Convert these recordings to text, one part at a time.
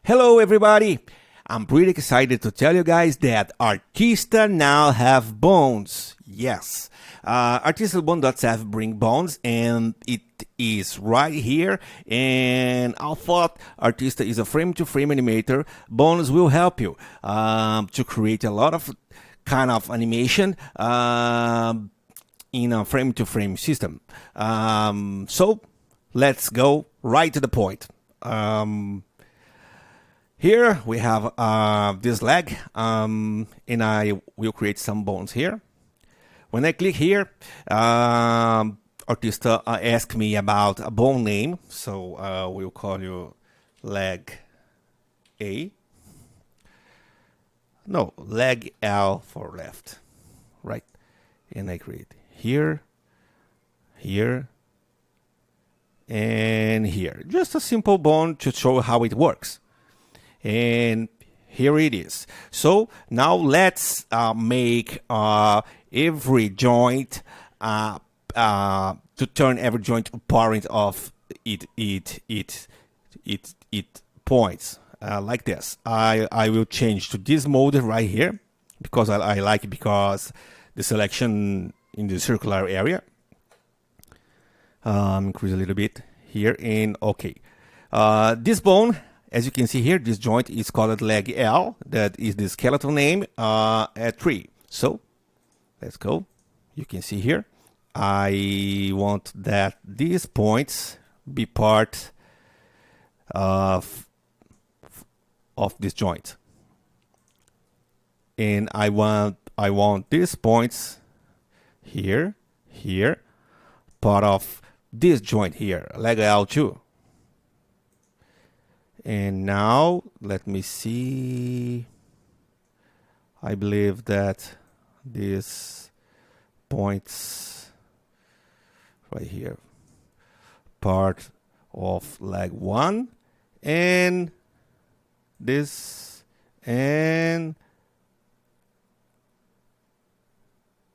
Hello everybody! I'm pretty excited to tell you guys that Arttista now have bones. Yes, Arttista Bone.sf bring bones and it is right here, and I thought Arttista is a frame-to-frame animator. Bones will help you to create a lot of kind of animation in a frame-to-frame system. So let's go right to the point. Here we have this leg, and I will create some bones here. When I click here, Arttista asked me about a bone name, so we'll call you leg A. No, leg L for left, right? And I create here, here, and here. Just a simple bone to show how it works. And here it is. So now let's make every joint to turn every joint a parent of it points like this. I will change to this mode right here because I like it because the selection in the circular area. Increase a little bit here and okay. This bone, as you can see here, this joint is called leg L. That is the skeletal name at 3. So let's go. You can see here. I want that these points be part of this joint, and I want these points here, part of this joint here, leg L too. And now, let me see, I believe that these points right here, part of leg 1, and this, and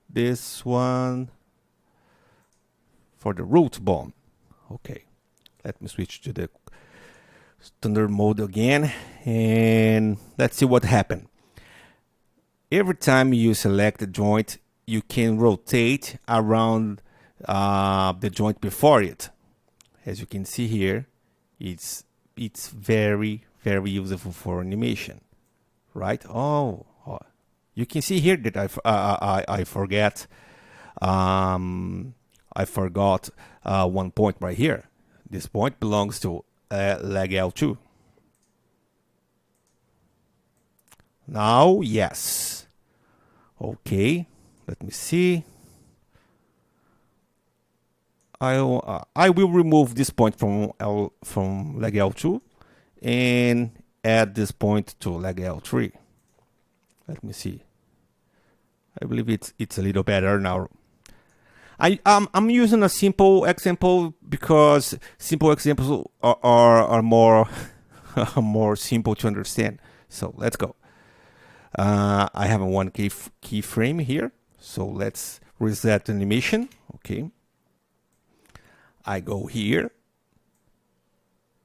this one for the root bone. Okay, let me switch to the standard mode again, and let's see what happened. Every time you select a joint, you can rotate around the joint before it. As you can see here, it's very useful for animation, right? Oh, you can see here that I forgot one point right here. This point belongs to leg L2. Now, yes. Okay, let me see. I will remove this point from leg L2 and add this point to leg L3. Let me see. I believe it's a little better now. I'm using a simple example because simple examples are more more simple to understand. So let's go. I have a 1 keyframe here. So let's reset the animation. Okay. I go here.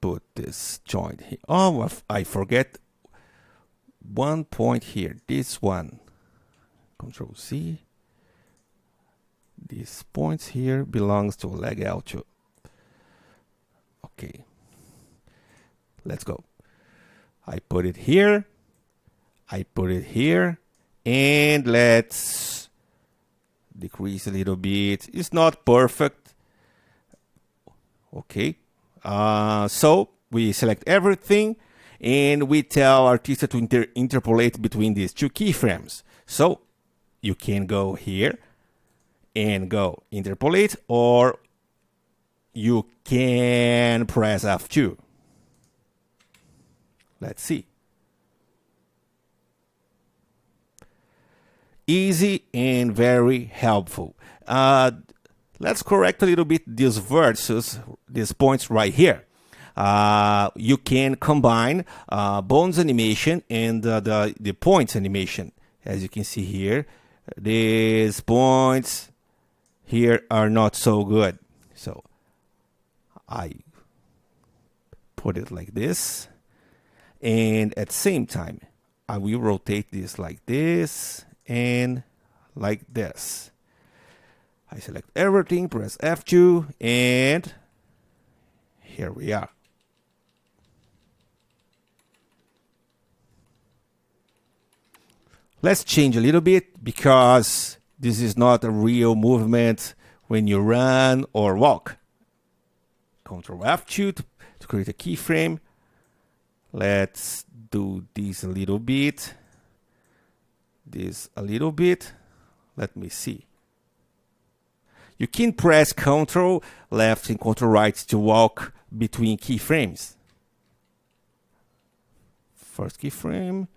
Put this joint here. Oh, I forget one point here. This one. Control C. These points here belongs to leg L2. Okay, let's go. I put it here, I put it here, and let's decrease a little bit. It's not perfect. Okay, so we select everything and we tell Arttista to interpolate between these two keyframes. So you can go here and go interpolate, or you can press F2. Let's see. Easy and very helpful. Let's correct a little bit these vertices, these points right here. You can combine bones animation and the points animation. As you can see here, these points here are not so good. So I put it like this, And at the same time, I will rotate this like this and like this. I select everything, press F2, and here we are. Let's change a little bit because this is not a real movement when you run or walk. Ctrl F2 to create a keyframe. Let's do this a little bit. This a little bit. Let me see. You can press Ctrl left and Ctrl right to walk between keyframes. First keyframe.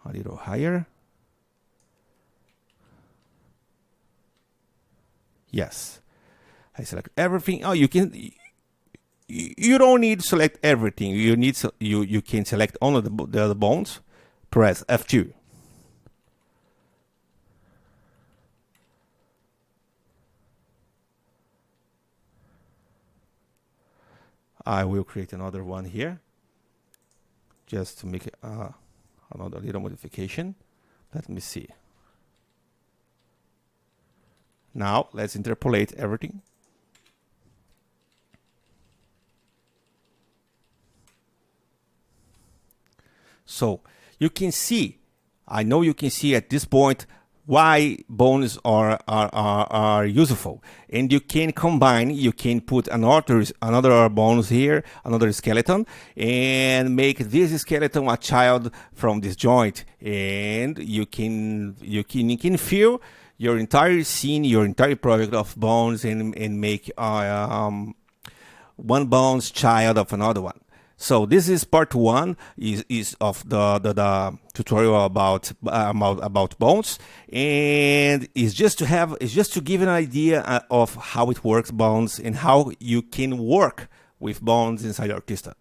A little higher. Yes. I select everything. Oh, you can. You don't need to select everything. You can select only the bones. Press F2. I will create another one here, just to make another little modification. Let me see. Now let's interpolate everything. So you can see, I know you can see at this point why bones are useful, and you can combine. You can put another bones here, another skeleton, and make this skeleton a child from this joint, and you can fill your entire scene, your entire project of bones, and make one bones child of another one. So this is part one is of the tutorial about bones, and it's just to give an idea of how it works bones and how you can work with bones inside Arttista.